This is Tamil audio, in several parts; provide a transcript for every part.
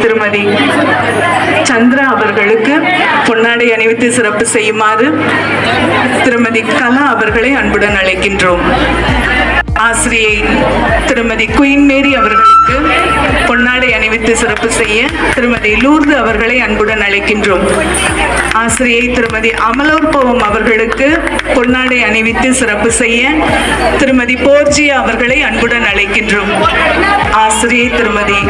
திருமதி சந்திரா அவர்களுக்கு பொன்னாடை அணிவித்து சிறப்பு செய்யுமாறு திருமதி கலா அவர்களை அன்புடன் அழைக்கின்றோம். ஆசிரியை திருமதி குயின் மேரி அவர்களுக்கு பொன்னாடை அணிவித்து சிறப்பு செய்ய திருமதி லூர்து அவர்களை அன்புடன் அழைக்கின்றோம். ஆசிரியை திருமதி அமலோற்பவம் அவர்களுக்கு பொன்னாடை அணிவித்து சிறப்பு செய்ய திருமதி போர்ஜியா அவர்களை அன்புடன் அழைக்கின்றோம். ஆசிரியை திருமதி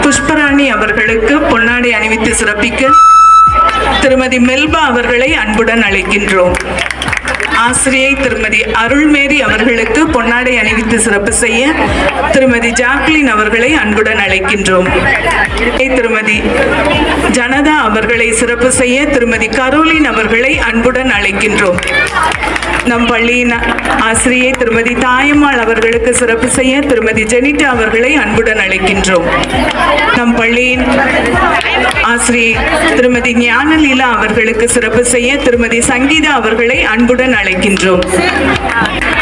புஷ்பராணி அவர்களுக்கு பொன்னாடை அணிவித்து சிறப்பிக்க திருமதி மெல்பா அவர்களை அன்புடன் அழைக்கின்றோம். ஆசிரியை திருமதி அருள்மேரி அவர்களுக்கு பொன்னாடை அணிவித்து சிறப்பு செய்ய திருமதி ஜாக்லின் அவர்களை அன்புடன் அழைக்கின்றோம். திருமதி ஜனதா அவர்களை சிறப்பு செய்ய திருமதி கரோலின் அவர்களை அன்புடன் அழைக்கின்றோம். நம் பள்ளியின் ஆசிரியை திருமதி தாயம்மாள் அவர்களுக்கு சிறப்பு செய்ய திருமதி ஜெனிட்டா அவர்களை அன்புடன் அழைக்கின்றோம். நம் பள்ளியின் ஆசிரியை திருமதி ஞானலீலா அவர்களுக்கு சிறப்பு செய்ய திருமதி சங்கீதா அவர்களை அன்புடன் அழைக்கின்றோம்.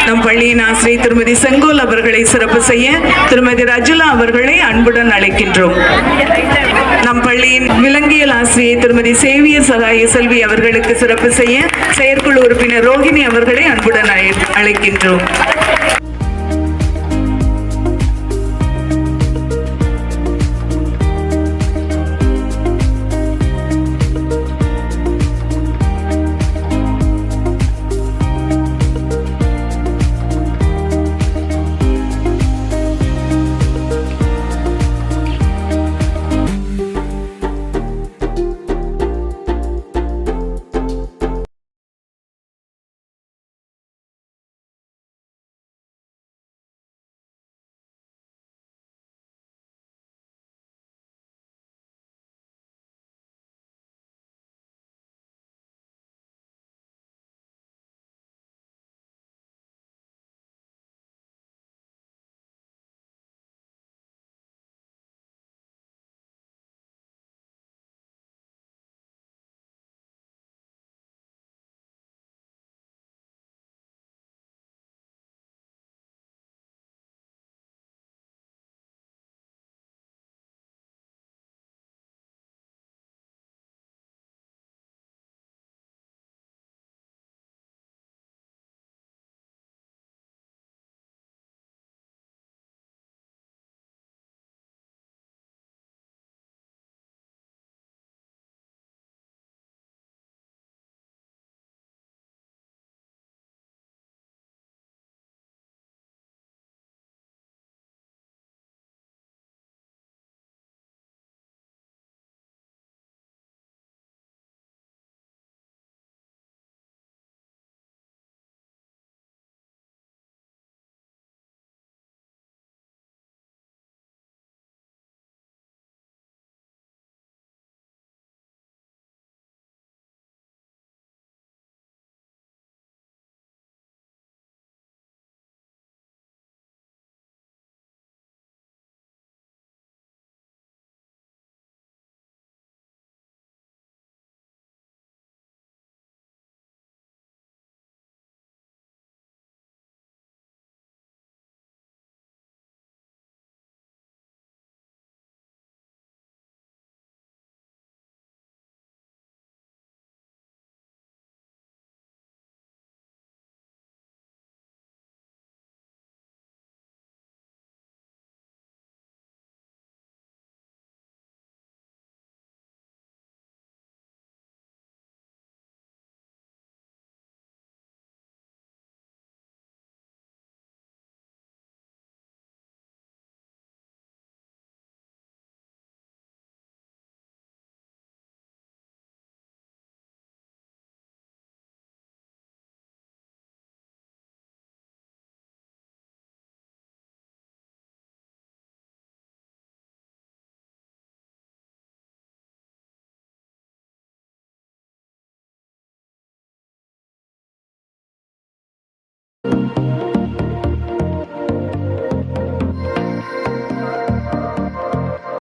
நம் பள்ளியின் ஆசிரியை திருமதி செங்கோல் அவர்களை சிறப்பு செய்ய திருமதி ரஜுலா அவர்களை அன்புடன் அழைக்கின்றோம். நம் பள்ளியின் விலங்கியல் ஆசிரியை திருமதி சேவியர் சகாய செல்வி அவர்களுக்கு சிறப்பு செய்ய செயற்குழு உறுப்பினர் ரோகிணி அவர்களை அன்புடன் அழைக்கின்றோம்.